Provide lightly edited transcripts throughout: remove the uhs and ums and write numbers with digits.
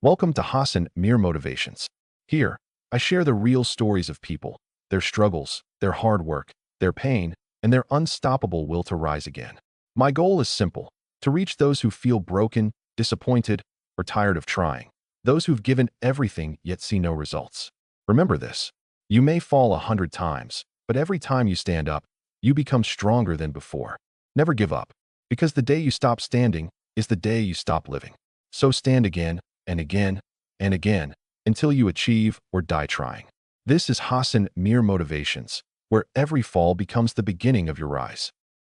Welcome to Hassan Mere Motivations. Here, I share the real stories of people, their struggles, their hard work, their pain, and their unstoppable will to rise again. My goal is simple: to reach those who feel broken, disappointed, or tired of trying. Those who've given everything yet see no results. Remember this: you may fall 100 times, but every time you stand up, you become stronger than before. Never give up, because the day you stop standing is the day you stop living. So stand again and again and again until you achieve or die trying. This is Hassan Mere Motivations, where every fall becomes the beginning of your rise.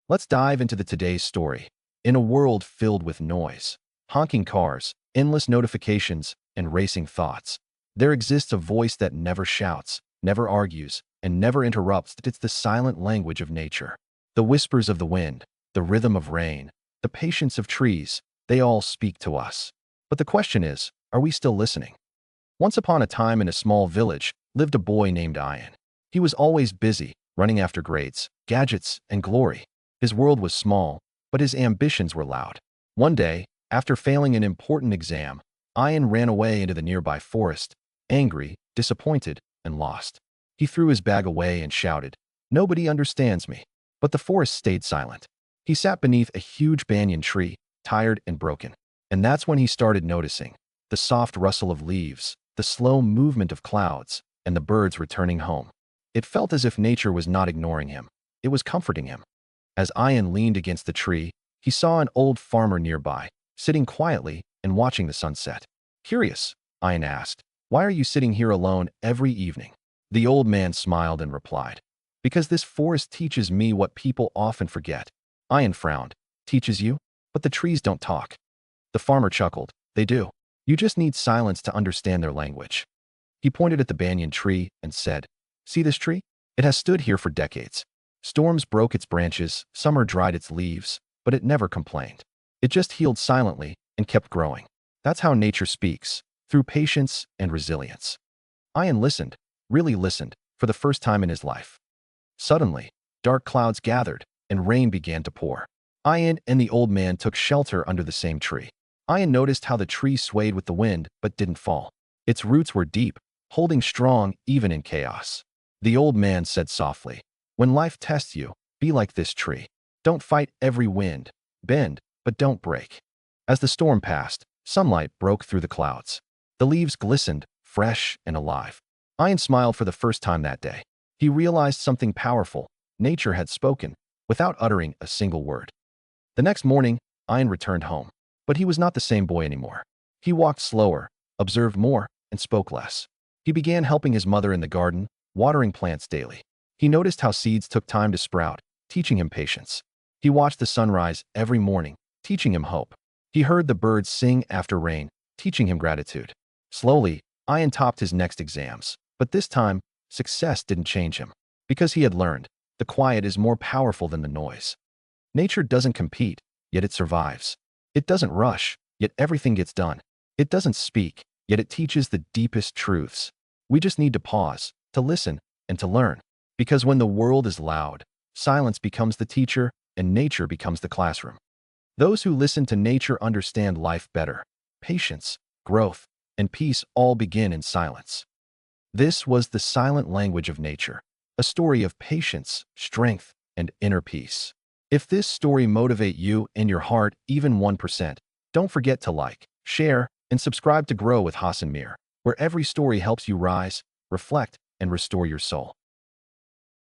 Let's dive into today's story. In a world filled with noise, honking cars, endless notifications, and racing thoughts, there exists a voice that never shouts, never argues, and never interrupts. It's the silent language of nature. The whispers of the wind, the rhythm of rain, the patience of trees, they all speak to us. But the question is, are we still listening? Once upon a time in a small village lived a boy named Ayan. He was always busy, running after grades, gadgets, and glory. His world was small, but his ambitions were loud. One day, after failing an important exam, Ayan ran away into the nearby forest, angry, disappointed, and lost. He threw his bag away and shouted, "Nobody understands me." But the forest stayed silent. He sat beneath a huge banyan tree, tired and broken. And that's when he started noticing the soft rustle of leaves, the slow movement of clouds, and the birds returning home. It felt as if nature was not ignoring him. It was comforting him. As Ayan leaned against the tree, he saw an old farmer nearby, sitting quietly and watching the sunset. Curious, Ayan asked, "Why are you sitting here alone every evening?" The old man smiled and replied, "Because this forest teaches me what people often forget." Ayan frowned. "Teaches you? But the trees don't talk." The farmer chuckled. "They do. You just need silence to understand their language." He pointed at the banyan tree and said, "See this tree? It has stood here for decades. Storms broke its branches, summer dried its leaves, but it never complained. It just healed silently and kept growing. That's how nature speaks, through patience and resilience." Ayan listened, really listened, for the first time in his life. Suddenly, dark clouds gathered and rain began to pour. Ayan and the old man took shelter under the same tree. Ayan noticed how the tree swayed with the wind but didn't fall. Its roots were deep, holding strong even in chaos. The old man said softly, "When life tests you, be like this tree. Don't fight every wind. Bend, but don't break." As the storm passed, sunlight broke through the clouds. The leaves glistened, fresh and alive. Ayan smiled for the first time that day. He realized something powerful. Nature had spoken, without uttering a single word. The next morning, Ayan returned home. But he was not the same boy anymore. He walked slower, observed more, and spoke less. He began helping his mother in the garden, watering plants daily. He noticed how seeds took time to sprout, teaching him patience. He watched the sunrise every morning, teaching him hope. He heard the birds sing after rain, teaching him gratitude. Slowly, Ayan topped his next exams. But this time, success didn't change him. Because he had learned, the quiet is more powerful than the noise. Nature doesn't compete, yet it survives. It doesn't rush, yet everything gets done. It doesn't speak, yet it teaches the deepest truths. We just need to pause, to listen, and to learn. Because when the world is loud, silence becomes the teacher and nature becomes the classroom. Those who listen to nature understand life better. Patience, growth, and peace all begin in silence. This was the silent language of nature, a story of patience, strength, and inner peace. If this story motivates you in your heart even 1%, don't forget to like, share, and subscribe to Grow with Hassan Mir, where every story helps you rise, reflect, and restore your soul.